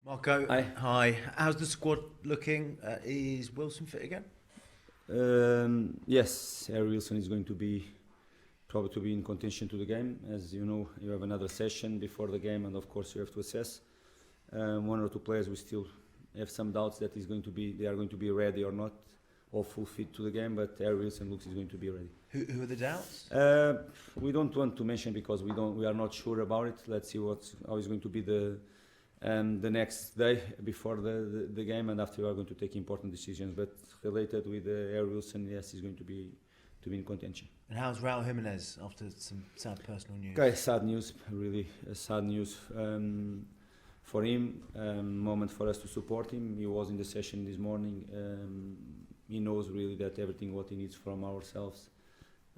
Marco, Hi. hi. How's the squad looking? Is Wilson fit again? Yes, Harry Wilson is going to be probably to be in contention to the game. As you know, you have another session before the game, and of course you have to assess. One or two players we still have some doubts that they are going to be ready or not, or full fit to the game. But Harry Wilson looks is going to be ready. Who are the doubts? We don't want to mention because we are not sure about it. Let's see how is going to be the next day before the game, and after we are going to take important decisions. But related with Harry Wilson, yes, he's going to be in contention. And how's Raul Jimenez after some sad personal news? Okay, sad news, really sad news for him. Moment for us to support him. He was in the session this morning. He knows really that everything what he needs from ourselves,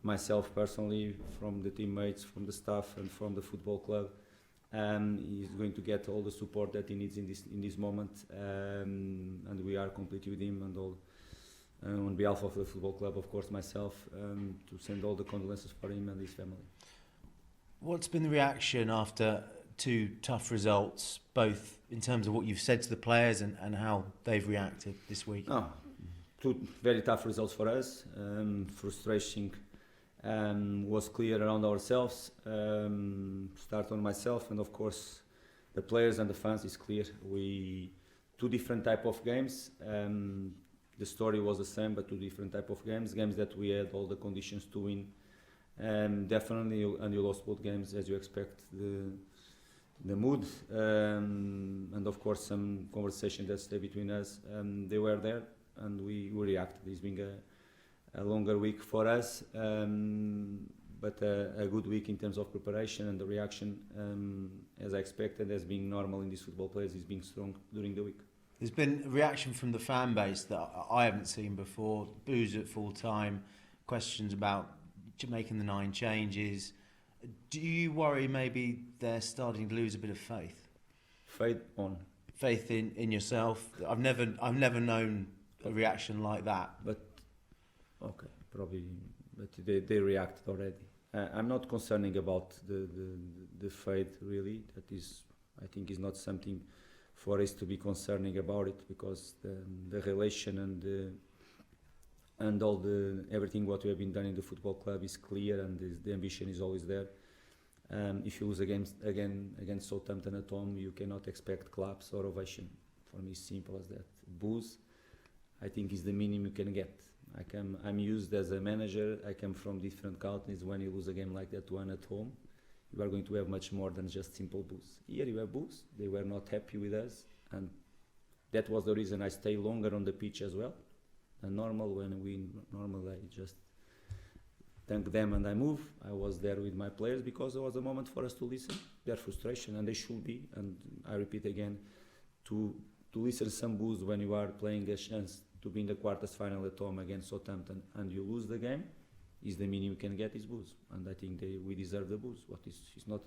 myself personally, from the teammates, from the staff, and from the football club. He's going to get all the support that he needs in this moment, and we are completely with him and all. On behalf of the football club, of course, myself, to send all the condolences for him and his family. What's been the reaction after two tough results, both in terms of what you've said to the players and how they've reacted this week? Two very tough results for us. Frustration was clear around ourselves. Start on myself, and of course, the players and the fans is clear. Two different type of games. The story was the same, but two different type of games. Games that we had all the conditions to win. Definitely, and you lost both games as you expect. The mood and of course some conversation that stayed between us. They were there, and we reacted. It's been a longer week for us, but a good week in terms of preparation, and the reaction, as I expected, as being normal in these football players, is being strong during the week. There's been a reaction from the fan base that I haven't seen before. Boos at full time, questions about making the 9 changes. Do you worry maybe they're starting to lose a bit of faith? Faith in yourself. I've never known a reaction like that. But okay, probably, but they reacted already. I'm not concerning about the faith really. That is, I think, is not something for us to be concerning about it, because the relation and all everything what we have been done in the football club is clear, and the ambition is always there. If you lose against Southampton at home, you cannot expect claps or ovation. For me, it's simple as that. Boos, I think, is the minimum you can get. I'm used as a manager. I come from different countries. When you lose a game like that one at home, you are going to have much more than just simple boos. Here you have boos. They were not happy with us, and that was the reason I stay longer on the pitch as well. And when we normally I just thank them and I move. I was there with my players because it was a moment for us to listen their frustration, and they should be. And I repeat again, to listen some boos when you are playing a chance to be in the quarters final at home against Southampton and you lose the game, is the minimum you can get is boos. And I think we deserve the boos. It's not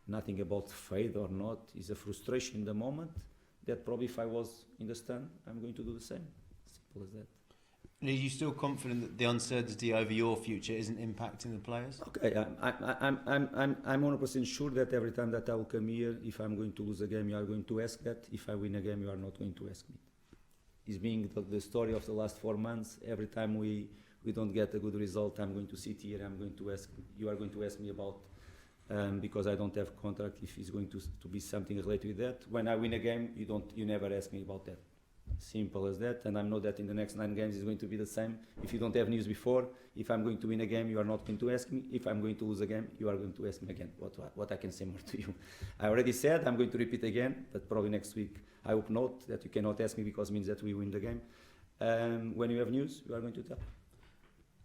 nothing about faith or not. It's a frustration in the moment that probably if I was in the stand, I'm going to do the same. Simple as that. And are you still confident that the uncertainty over your future isn't impacting the players? Okay, I'm 100% sure that every time that I will come here, if I'm going to lose a game, you are going to ask that. If I win a game, you are not going to ask me. It's being the story of the last 4 months. Every time we don't get a good result, I'm going to sit here. You are going to ask me about because I don't have contract. If it's going to be something related with that. When I win a game, you never ask me about that. Simple as that. And I know that in the next 9 games it's going to be the same. If you don't have news before, if I'm going to win a game, you are not going to ask me. If I'm going to lose a game, you are going to ask me again. What I can say more to you? I already said, I'm going to repeat again, but probably next week I hope not, that you cannot ask me, because it means that we win the game. When you have news, you are going to tell.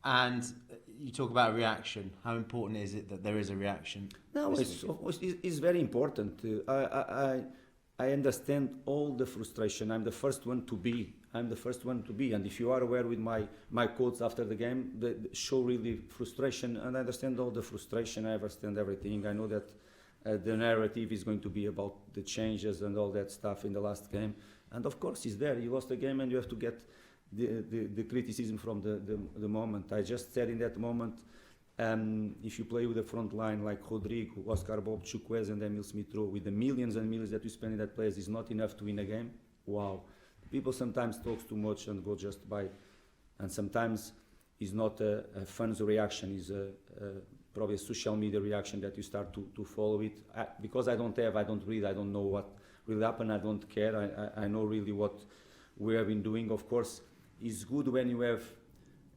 And you talk about a reaction. How important is it that there is a reaction? No, it's very important. I understand all the frustration. I'm the first one to be. And if you are aware with my quotes after the game, they show really frustration. And I understand all the frustration. I understand everything. I know that the narrative is going to be about the changes and all that stuff in the last game. And of course, it's there. You lost the game, and you have to get the criticism from the moment. I just said in that moment, If you play with a front line like Rodrigo, Oscar Bob, Chukwueze and Emil Smith-Rowe, with the millions and millions that you spend in that players is not enough to win a game, wow. People sometimes talk too much and go just by, and sometimes it's not a fans reaction, it's probably a social media reaction that you start to follow it. Because I don't read, I don't know what will happen, I don't care, I know really what we have been doing. Of course, it's good when you have,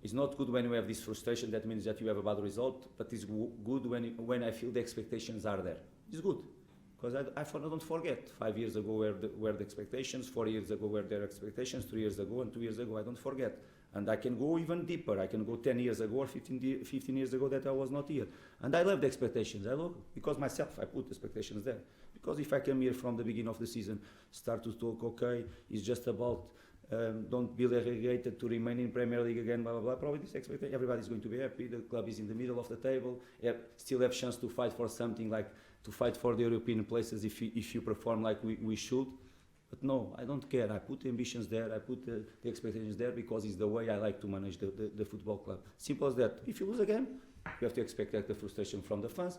it's not good when you have this frustration, that means that you have a bad result, but it's good when I feel the expectations are there. It's good, because I don't forget, 5 years ago were the expectations, 4 years ago were their expectations, 3 years ago and 2 years ago, I don't forget. And I can go even deeper, I can go 10 years ago or 15 years ago that I was not here. And I love the expectations, I love, because myself, I put expectations there. Because if I come here from the beginning of the season, start to talk, okay, it's just about don't be relegated to remain in Premier League again, blah, blah, blah. Probably this expectation, everybody's going to be happy, the club is in the middle of the table, still have chance to fight for something, like to fight for the European places if you perform like we should. But no, I don't care. I put the ambitions there, I put the expectations there, because it's the way I like to manage the football club. Simple as that. If you lose a game, you have to expect the frustration from the fans.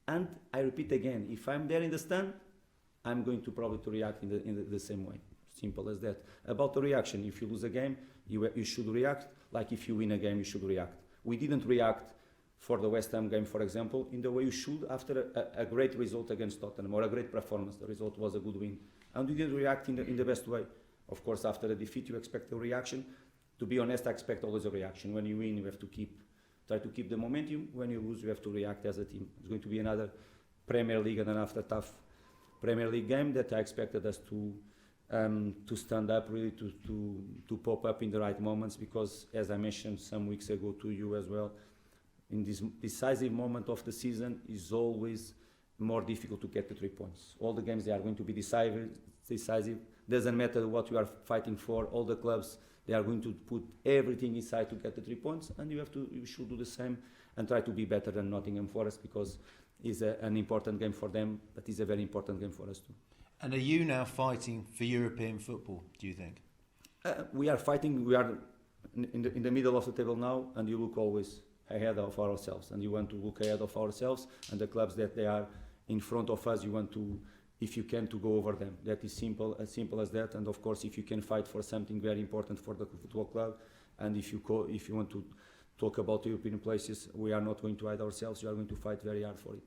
And I repeat again, if I'm there in the stand, I'm going to probably to react in the same way. Simple as that. About the reaction, if you lose a game, you should react. Like if you win a game, you should react. We didn't react for the West Ham game, for example, in the way you should after a great result against Tottenham, or a great performance. The result was a good win. And we didn't react in the best way. Of course, after a defeat, you expect a reaction. To be honest, I expect always a reaction. When you win, you have to try to keep the momentum. When you lose, you have to react as a team. It's going to be another Premier League and another tough Premier League game that I expected us to stand up, really to pop up in the right moments, because as I mentioned some weeks ago to you as well, in this decisive moment of the season is always more difficult to get the 3 points. All the games, they are going to be decisive. Doesn't matter what you are fighting for. All the clubs, they are going to put everything inside to get the 3 points, and you should do the same and try to be better than Nottingham Forest, because it's an important game for them, but it's a very important game for us too. And are you now fighting for European football, do you think? We are fighting, we are in the middle of the table now, and you look always ahead of ourselves, and you want to look ahead of ourselves, and the clubs that they are in front of us, you want to, if you can, to go over them. That is simple as that. And of course, if you can fight for something very important for the football club, and if you want to talk about European places, we are not going to hide ourselves. We are going to fight very hard for it.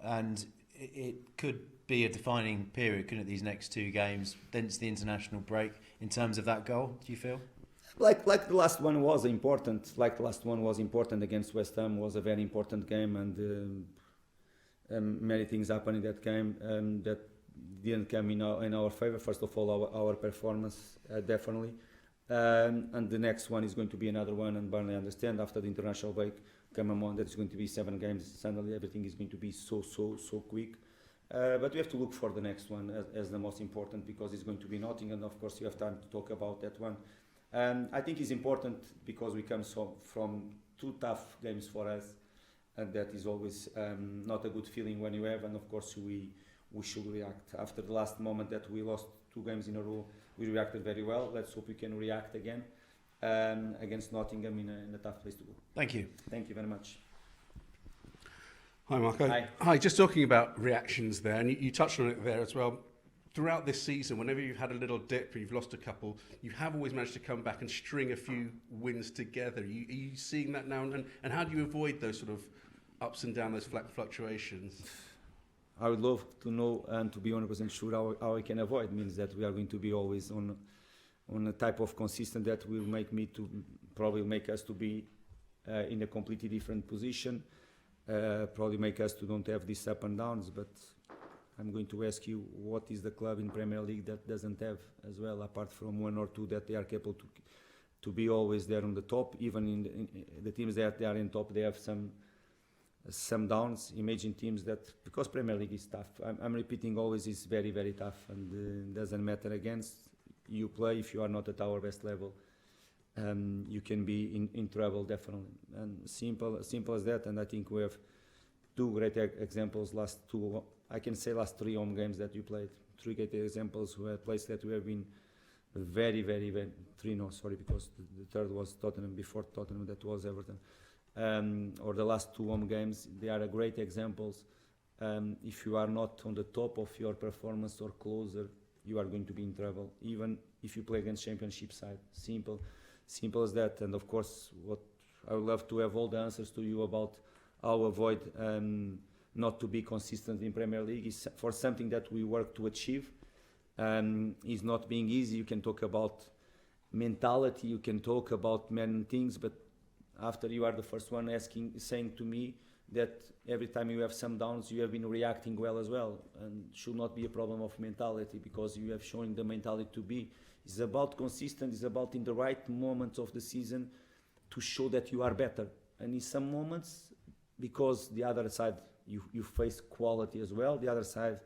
And it could be a defining period, couldn't it, these next 2 games, then it's the international break, in terms of that goal, do you feel? Like the last one was important. Like the last one was important against West Ham, was a very important game, and many things happened in that game that didn't come in our favor. First of all, our performance, definitely. And the next one is going to be another one, and Burnley understand after the international break come on, that it's going to be 7 games. Suddenly everything is going to be so quick. But we have to look for the next one as the most important, because it's going to be Nottingham, and of course you have time to talk about that one. I think it's important because we come from 2 tough games for us, and that is always not a good feeling when you have, and of course we should react. After the last moment that we lost 2 games in a row, we reacted very well. Let's hope we can react again against Nottingham in a tough place to go. Thank you. Thank you very much. Hi, Marco. Hi, just talking about reactions there, and you touched on it there as well. Throughout this season, whenever you've had a little dip or you've lost a couple, you have always managed to come back and string a few wins together. Are you seeing that now? And how do you avoid those sort of ups and downs, those fluctuations? I would love to know and to be 100% sure how I can avoid. It means that we are going to be always on a type of consistent that will probably make us to be in a completely different position. Probably make us to don't have these up and downs, but I'm going to ask you, what is the club in Premier League that doesn't have as well, apart from 1 or 2 that they are capable to be always there on the top? Even in the teams that they are in top, they have some downs. Imagine teams that, because Premier League is tough, I'm repeating always, it's very, very tough, and doesn't matter against you play. If you are not at our best level, you can be in trouble, definitely. And simple as that. And I think we have 2 great examples, last 3 home games that you played. 3 great examples where places that we have been very, very, very, 3 no, sorry, because the third was Tottenham, before Tottenham that was Everton. or the last 2 home games, they are great examples. If you are not on the top of your performance or closer, you are going to be in trouble, even if you play against championship side. Simple as that. And of course, what I would love to have all the answers to you about how avoid not to be consistent in Premier League is for something that we work to achieve. Is not being easy. You can talk about mentality, you can talk about many things, but after you are the first one saying to me that every time you have some downs, you have been reacting well as well, and should not be a problem of mentality, because you have shown the mentality to be. It's about consistent, it's about in the right moments of the season to show that you are better. And in some moments, because the other side, you face quality as well, the other side,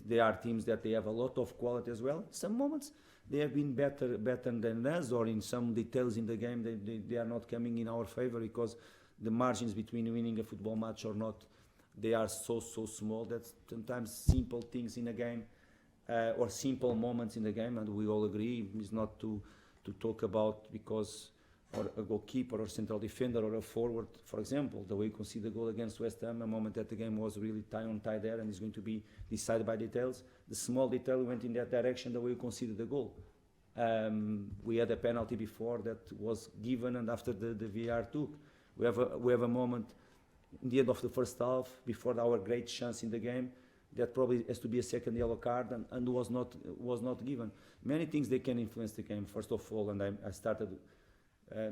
there are teams that they have a lot of quality as well. Some moments they have been better than us, or in some details in the game they are not coming in our favor, because the margins between winning a football match or not, they are so small that sometimes simple things in a game or simple moments in the game, and we all agree, is not to talk about because or a goalkeeper or central defender or a forward, for example, the way you concede the goal against West Ham, a moment that the game was really tie there and is going to be decided by details. The small detail went in that direction, the way you conceded the goal. We had a penalty before that was given, and after the VAR took. We have a moment in the end of the first half, before our great chance in the game, that probably has to be a second yellow card and was not given. Many things they can influence the game, first of all, and I started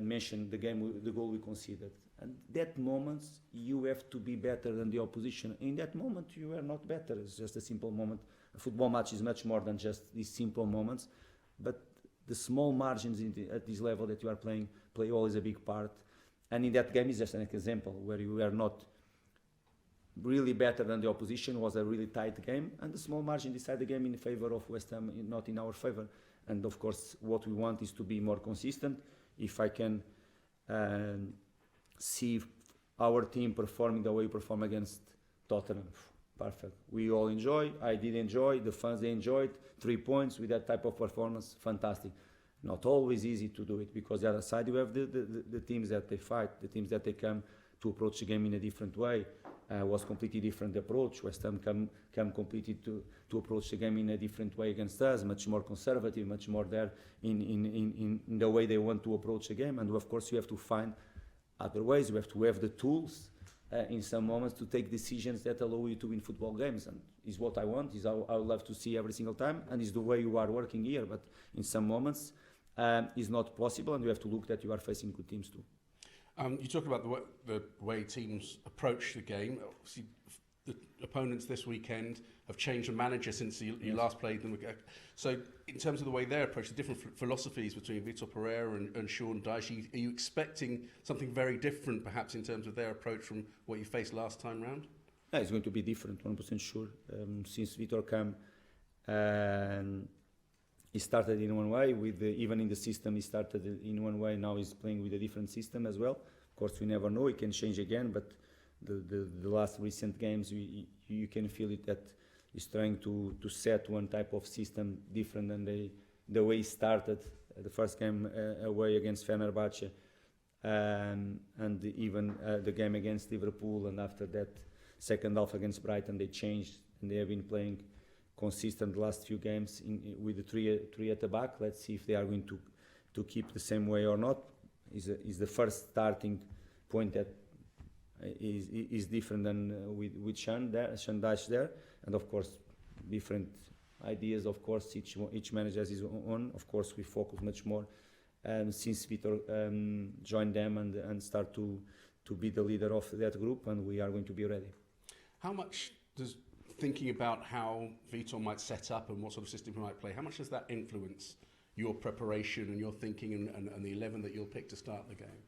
mention the goal we conceded. And that moments, you have to be better than the opposition. In that moment, you are not better. It's just a simple moment. A football match is much more than just these simple moments. But the small margins at this level that you are playing play always a big part. And in that game is just an example where you are not really better than the opposition. It was a really tight game, and the small margin decided the game in favor of West Ham, not in our favor. And of course, what we want is to be more consistent. If I can see our team performing the way we perform against Tottenham, perfect. We all enjoy. I did enjoy. The fans, they enjoyed. 3 points with that type of performance, fantastic. Not always easy to do it, because the other side you have the teams that they fight, the teams that they come to approach the game in a different way. Was completely different approach. West Ham come completely to approach the game in a different way against us, much more conservative, much more there in the way they want to approach the game. And of course you have to find other ways. You have to have the tools in some moments to take decisions that allow you to win football games. And is what I want, is how I would love to see every single time, and is the way you are working here. But in some moments is not possible, and you have to look that you are facing good teams too. You talk about the way teams approach the game. Obviously, the opponents this weekend have changed the manager since you last played them. So in terms of the way they approach the different philosophies between Vitor Pereira and Sean Dyche, are you expecting something very different perhaps in terms of their approach from what you faced last time round? Yeah, it's going to be different, 100% sure. Since Vitor came, he started in one way, even in the system he started in one way, now he's playing with a different system as well. Of course, we never know, it can change again, but the last recent games, you can feel it that he's trying to set one type of system different than the way he started the first game away against Fenerbahce, and even the game against Liverpool, and after that second half against Brighton, they changed, and they have been playing consistent the last few games with the three at the back. Let's see if they are going to keep the same way or not. Is the first starting point that is different than with Sean Dyche there, and of course different ideas. Of course, each manager has his own. Of course, we focus much more since Vitor joined them and start to be the leader of that group, and we are going to be ready. How much does thinking about how Vitor might set up and what sort of system he might play, how much does that influence your preparation and your thinking and the 11 that you'll pick to start the game?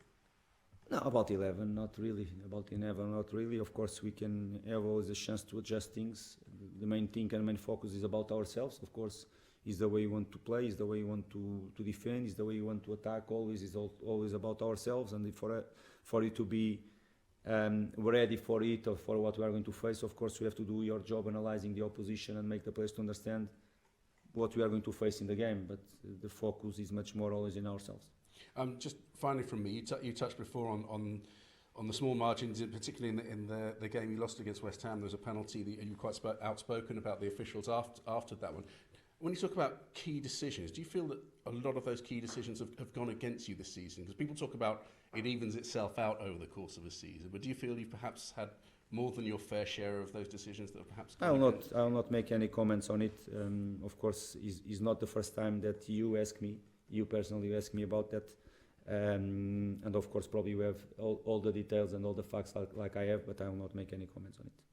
No, about 11, not really. About 11, not really. Of course, we can have always a chance to adjust things. The main thing and main focus is about ourselves. Of course, is the way you want to play, is the way you want to defend, is the way you want to attack. Always is always about ourselves, and for it to be ready for it or for what we are going to face. Of course, we have to do your job analyzing the opposition and make the players to understand what we are going to face in the game. But the focus is much more always in ourselves. Just finally from me, you touched before on on the small margins, particularly in the game you lost against West Ham, there was a penalty that you were quite outspoken about the officials after that one. When you talk about key decisions, do you feel that a lot of those key decisions have gone against you this season? Because people talk about it evens itself out over the course of a season, but do you feel you've perhaps had more than your fair share of those decisions that have perhaps gone against? I will not make any comments on it. Of course, it's not the first time that you personally ask me about that. And of course, probably we have all the details and all the facts like I have, but I will not make any comments on it.